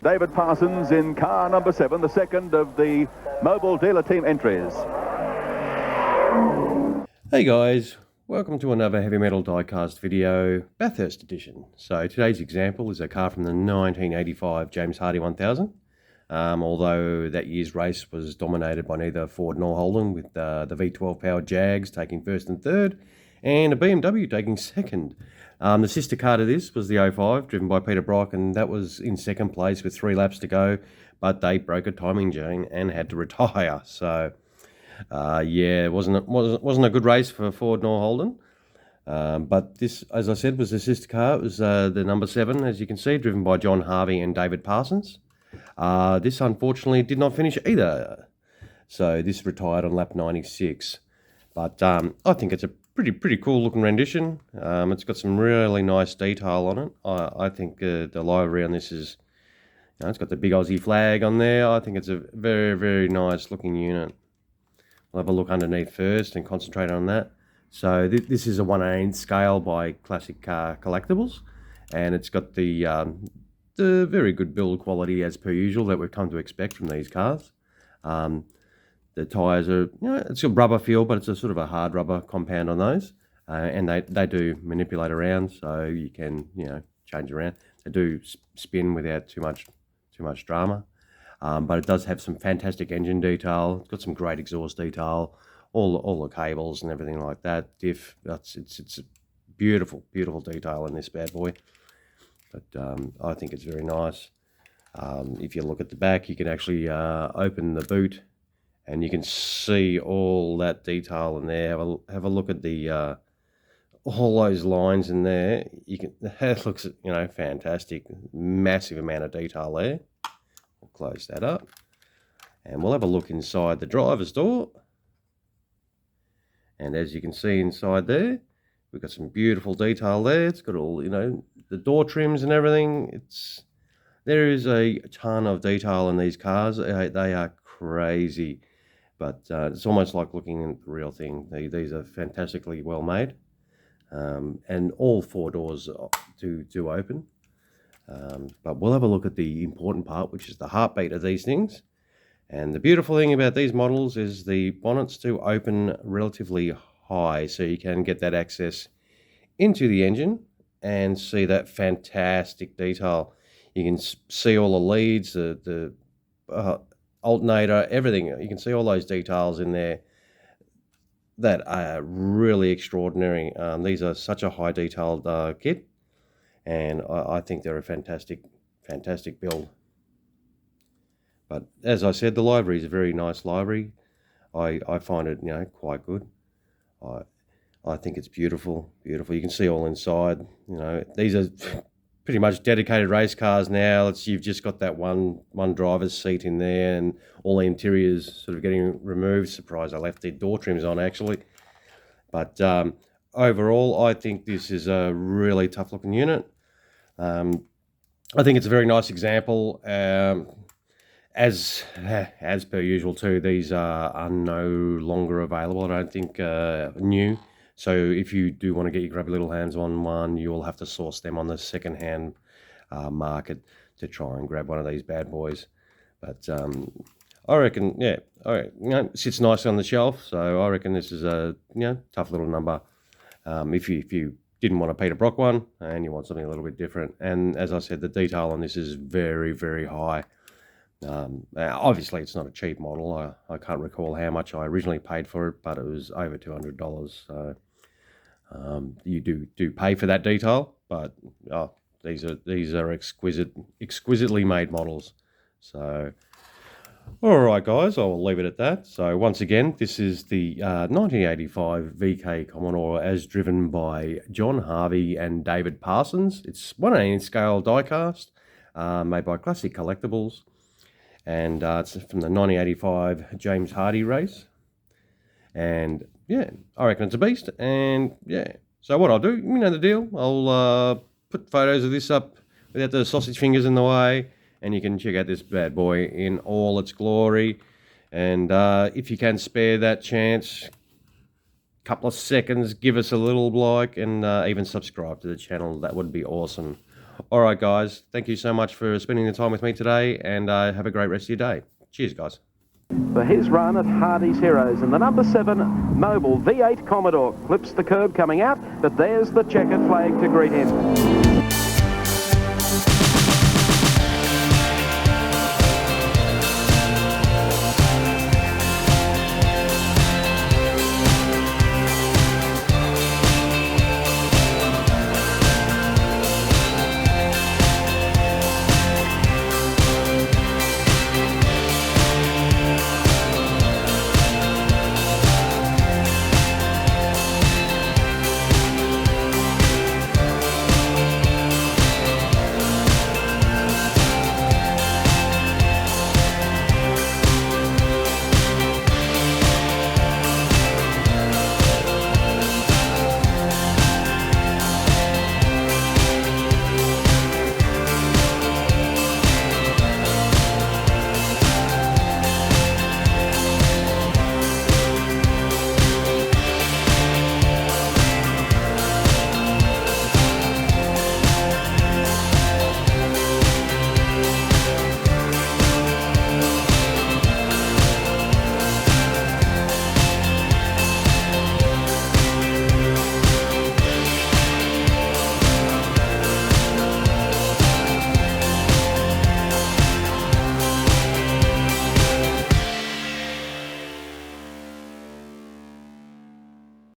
David Parsons in car number 7, the second of the Mobil Dealer Team entries. Hey guys, welcome to another heavy metal diecast video, Bathurst Edition. So today's example is a car from the 1985 James Hardy 1000. Although that year's race was dominated by neither Ford nor Holden, with the V12 powered Jags taking first and third, and a BMW taking second. The sister car to this was the 05, driven by Peter Brock, and that was in second place with 3 laps to go, but they broke a timing gene and had to retire. So, yeah, it wasn't a good race for Ford nor Holden. But this, as I said, was the sister car. It was the number 7, as you can see, driven by John Harvey and David Parsons. This unfortunately did not finish either, so this retired on lap 96. But I think it's a pretty cool looking rendition. It's got some really nice detail on it. I think the livery on this is, it's got the big Aussie flag on there. I think it's a very nice looking unit. We'll have a look underneath first and concentrate on that. So this is a 1/8 scale by Classic Carlectables, and it's got the very good build quality as per usual that we've come to expect from these cars. The tyres are, it's a rubber feel, but it's a sort of a hard rubber compound on those, and they do manipulate around, so you can change around. They do spin without too much drama, but it does have some fantastic engine detail. It's got some great exhaust detail, all the cables and everything like that. Diff, it's a beautiful detail in this bad boy. But I think it's very nice. If you look at the back, you can actually open the boot, and you can see all that detail in there. Have a look at the all those lines in there. It looks fantastic. Massive amount of detail there. We'll close that up, and we'll have a look inside the driver's door. And as you can see inside there, we've got some beautiful detail there. It's got all, the door trims and everything. There is a ton of detail in these cars. They are crazy, but it's almost like looking at the real thing. These are fantastically well made, and all 4 doors do open. But we'll have a look at the important part, which is the heartbeat of these things. And the beautiful thing about these models is the bonnets do open relatively high, so you can get that access into the engine and see that fantastic detail. You can see all the leads, the alternator, everything. You can see all those details in there that are really extraordinary. These are such a high detailed kit, and I think they're a fantastic build. But as I said, the livery is a very nice livery. I find it quite good. I think it's beautiful. You can see all inside. These are pretty much dedicated race cars now. You've just got that one driver's seat in there, and all the interiors sort of getting removed. Surprised I left the door trims on actually. But overall, I think this is a really tough looking unit. I think it's a very nice example. As per usual too, these are no longer available, I don't think, new. So if you do want to get your grubby little hands on one, you will have to source them on the second-hand market to try and grab one of these bad boys. But I reckon, it sits nicely on the shelf. So I reckon this is a tough little number. If you didn't want a Peter Brock one and you want something a little bit different, and as I said, the detail on this is very high. Obviously it's not a cheap model. I can't recall how much I originally paid for it, but it was over $200. So you do pay for that detail, but these are exquisitely made models. So all right guys, I'll leave it at that. So once again, this is the 1985 VK Commodore as driven by John Harvey and David Parsons. It's 1/8 scale diecast, made by Classic Carlectables. And it's from the 1985 James Hardy race. And yeah, I reckon it's a beast. And yeah, so what I'll do, you know the deal. I'll put photos of this up without the sausage fingers in the way, and you can check out this bad boy in all its glory. And if you can spare that chance, couple of seconds, give us a little like, and even subscribe to the channel. That would be awesome. All right, guys. Thank you so much for spending the time with me today, and have a great rest of your day. Cheers, guys. For his run at Hardy's Heroes, and the number 7 Mobil V8 Commodore clips the curb coming out, but there's the checkered flag to greet him.